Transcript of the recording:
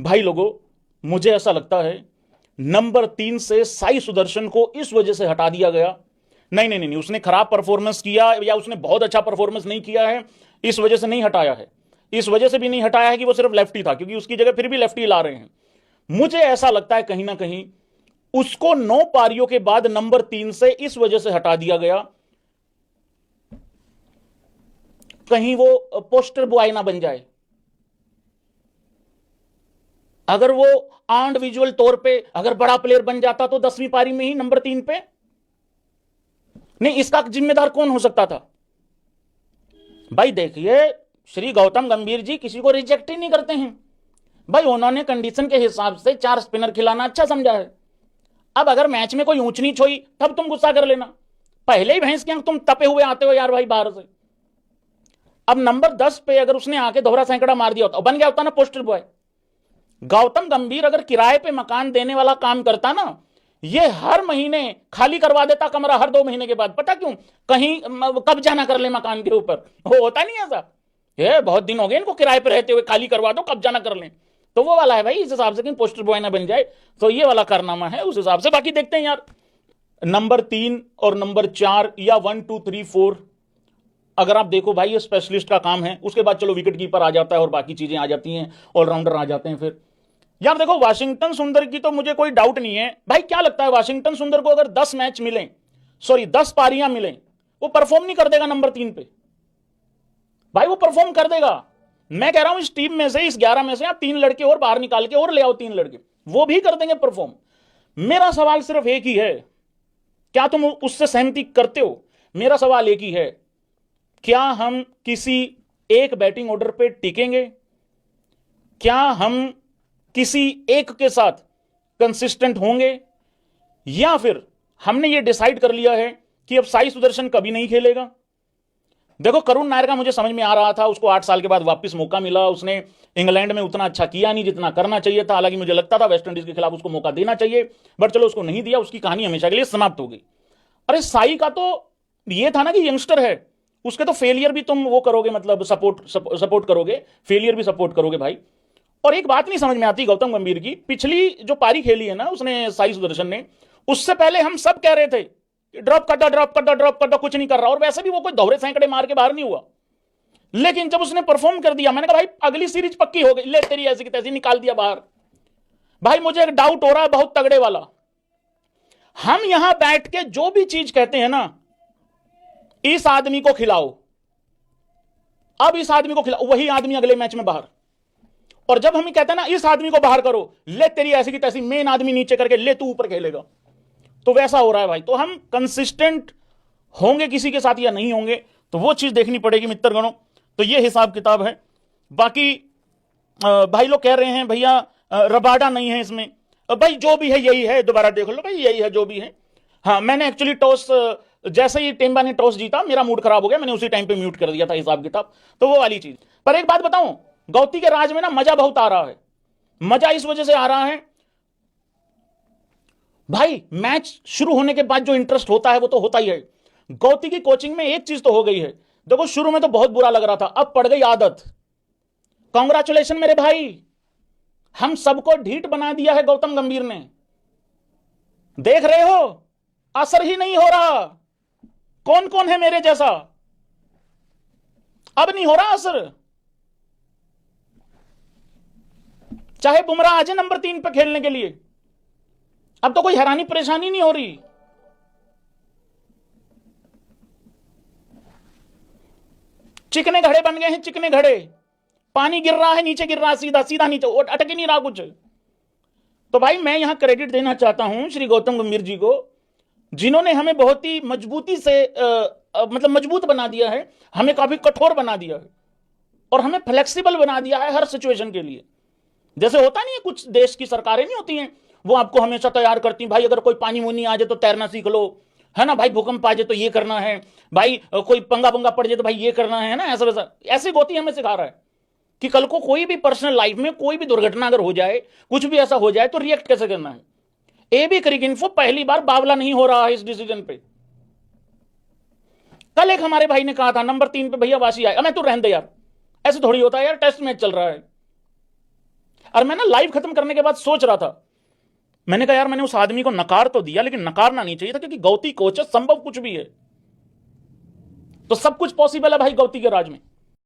भाई लोगों, मुझे ऐसा लगता है नंबर 3 से साई सुदर्शन को इस वजह से हटा दिया गया। नहीं नहीं नहीं, उसने खराब परफॉर्मेंस किया या उसने बहुत अच्छा परफॉर्मेंस नहीं किया है, इस वजह से नहीं हटाया है। इस वजह से भी नहीं हटाया है कि वो सिर्फ लेफ्टी था, क्योंकि उसकी जगह फिर भी लेफ्टी ला रहे हैं। मुझे ऐसा लगता है कहीं ना कहीं उसको 9 पारियों के बाद नंबर 3 से इस वजह से हटा दिया गया, कहीं वो पोस्टर बॉय ना बन जाए। अगर वो इंडिविजुअल तौर पे अगर बड़ा प्लेयर बन जाता तो 10वीं पारी में ही नंबर 3 पे नहीं, इसका जिम्मेदार कौन हो सकता था? भाई देखिए, श्री गौतम गंभीर जी किसी को रिजेक्ट ही नहीं करते हैं। भाई उन्होंने कंडीशन के हिसाब से 4 स्पिनर खिलाना अच्छा समझा है। अब अगर मैच में कोई ऊंच नीच हुई तब तुम गुस्सा कर लेना, पहले ही भैंस के तुम तपे हुए आते हो यार भाई बाहर से। अब नंबर 10 पे अगर उसने आके दोहरा सैकड़ा मार दिया होता, बन गया होता ना पोस्टर बॉय। गौतम गंभीर अगर किराए पे मकान देने वाला काम करता ना, ये हर महीने खाली करवा देता कमरा, हर 2 महीने के बाद। पता क्यों? कहीं कब्जा ना कर ले मकान के ऊपर। वो होता नहीं ऐसा, ये बहुत दिन हो गए इनको किराए पे रहते हुए, खाली करवा दो, कब्जा ना कर लें। तो वो वाला है भाई, इस हिसाब से कि पोस्टर बॉय ना बन जाए, तो ये वाला कारनामा है उस हिसाब से। बाकी देखते हैं यार, नंबर 3 और नंबर 4 या 1 2 3 4 अगर आप देखो भाई, ये स्पेशलिस्ट का काम है। उसके बाद चलो विकेट कीपर आ जाता है और बाकी चीजें आ जाती हैं, ऑलराउंडर आ जाते हैं। फिर यार देखो, वाशिंगटन सुंदर की तो मुझे कोई डाउट नहीं है भाई। क्या लगता है वाशिंगटन सुंदर को अगर 10 मैच मिले, सॉरी 10 पारियां मिले, वो परफॉर्म नहीं कर देगा नंबर 3 पे? भाई वो परफॉर्म कर देगा। मैं कह रहा हूं इस टीम में से, इस 11 में से आप 3 लड़के और बाहर निकाल के और ले आओ, 3 लड़के, वो भी कर देंगे परफॉर्म। मेरा सवाल सिर्फ एक ही है, क्या तुम उससे सहमति करते हो? मेरा सवाल एक ही है, क्या हम किसी एक बैटिंग ऑर्डर पे टिकेंगे? क्या हम किसी एक के साथ कंसिस्टेंट होंगे? या फिर हमने ये डिसाइड कर लिया है कि अब साई सुदर्शन कभी नहीं खेलेगा? देखो, करुण नायर का मुझे समझ में आ रहा था, उसको 8 साल के बाद वापस मौका मिला। उसने इंग्लैंड में उतना अच्छा किया नहीं जितना करना चाहिए था, हालांकि मुझे लगता था वेस्ट इंडीज के खिलाफ उसको मौका देना चाहिए, बट चलो उसको नहीं दिया, उसकी कहानी हमेशा के लिए समाप्त हो गई। अरे साई का तो ये था ना कि यंगस्टर है, उसके तो फेलियर भी तुम वो करोगे, मतलब सपोर्ट करोगे, फेलियर भी सपोर्ट करोगे भाई। और एक बात नहीं समझ में आती गौतम गंभीर की, पिछली जो पारी खेली है ना उसने, साई सुदर्शन ने, उससे पहले हम सब कह रहे थे ड्रॉप कर दो, ड्रॉप कर दो, ड्रॉप कर दो, कुछ नहीं कर रहा। और वैसे भी वो कोई दोहरे सैकड़े मार के बाहर नहीं हुआ। लेकिन जब उसने परफॉर्म कर दिया, मैंने कहा भाई अगली सीरीज पक्की हो गई, ले तेरी ऐसी की तैसी, निकाल दिया बाहर। भाई मुझे एक डाउट हो रहा है बहुत तगड़े वाला, हम यहां बैठ के जो भी चीज कहते हैं ना, इस आदमी को खिलाओ, अब इस आदमी को खिलाओ, वही आदमी अगले मैच में बाहर। और जब हम कहते हैं ना इस आदमी को बाहर करो, ले तेरी ऐसी की तैसी, मेन आदमी नीचे करके ले तू ऊपर खेलेगा, तो वैसा हो रहा है भाई। तो हम कंसिस्टेंट होंगे किसी के साथ या नहीं होंगे, तो वो चीज देखनी पड़ेगी मित्रगणों। तो ये हिसाब किताब है। बाकी भाई लोग कह रहे हैं भैया रबाडा नहीं है इसमें। भाई जो भी है यही है, दोबारा देख लो भाई, यही है जो भी है। हाँ, मैंने एक्चुअली टॉस, जैसे ही टेम्बा ने टॉस जीता मेरा मूड खराब हो गया, मैंने उसी टाइम पे म्यूट कर दिया था हिसाब किताब, तो वो वाली चीज। पर एक बात बताऊं, गौती के राज में ना मजा बहुत आ रहा है। मजा इस वजह से आ रहा है भाई, मैच शुरू होने के बाद जो इंटरेस्ट होता है वो तो होता ही है। गौती की कोचिंग में एक चीज तो हो गई है, देखो शुरू में तो बहुत बुरा लग रहा था, अब पड़ गई आदत। कांग्रेचुलेशन मेरे भाई, हम सबको ढीठ बना दिया है गौतम गंभीर ने। देख रहे हो, असर ही नहीं हो रहा। कौन कौन है मेरे जैसा, अब नहीं हो रहा असर। चाहे बुमराह आ जाए नंबर 3 पे खेलने के लिए, अब तो कोई हैरानी परेशानी नहीं हो रही। चिकने घड़े बन गए हैं, चिकने घड़े, पानी गिर रहा है, नीचे गिर रहा है, सीधा सीधा नीचे, अटक ही नहीं रहा कुछ। तो भाई मैं यहां क्रेडिट देना चाहता हूं श्री गौतम गंभीर जी को, जिन्होंने हमें बहुत ही मजबूती से मतलब मजबूत बना दिया है, हमें काफी कठोर बना दिया है, और हमें फ्लेक्सिबल बना दिया है हर सिचुएशन के लिए। जैसे होता नहीं है, कुछ देश की सरकारें नहीं होती हैं, वो आपको हमेशा तैयार करती भाई, अगर कोई पानी मुनी आ जाए तो तैरना सीख लो, है ना भाई, भूकंप आ जाए तो ये करना है भाई, कोई पंगा पंगा पड़ जाए तो भाई ये करना है ना, ऐसा वैसा। ऐसे गौती हमें सिखा रहा है कि कल को कोई भी पर्सनल लाइफ में कोई भी दुर्घटना अगर हो जाए, कुछ भी ऐसा हो जाए, तो रिएक्ट कैसे करना है। एबी क्रिकइंफो पहली बार बावला नहीं हो रहा है इस डिसीजन पे। कल एक हमारे भाई ने कहा था नंबर 3 पे भैया वासी आए, मैं तू रहने दे यार, ऐसे थोड़ी होता है यार, टेस्ट मैच चल रहा है। और मैं ना लाइव खत्म करने के बाद सोच रहा था, मैंने कहा यार मैंने उस आदमी को नकार तो दिया, लेकिन नकारना नहीं चाहिए था, क्योंकि गौती कोच है, संभव कुछ भी है। तो सब कुछ पॉसिबल है भाई गौती के राज में।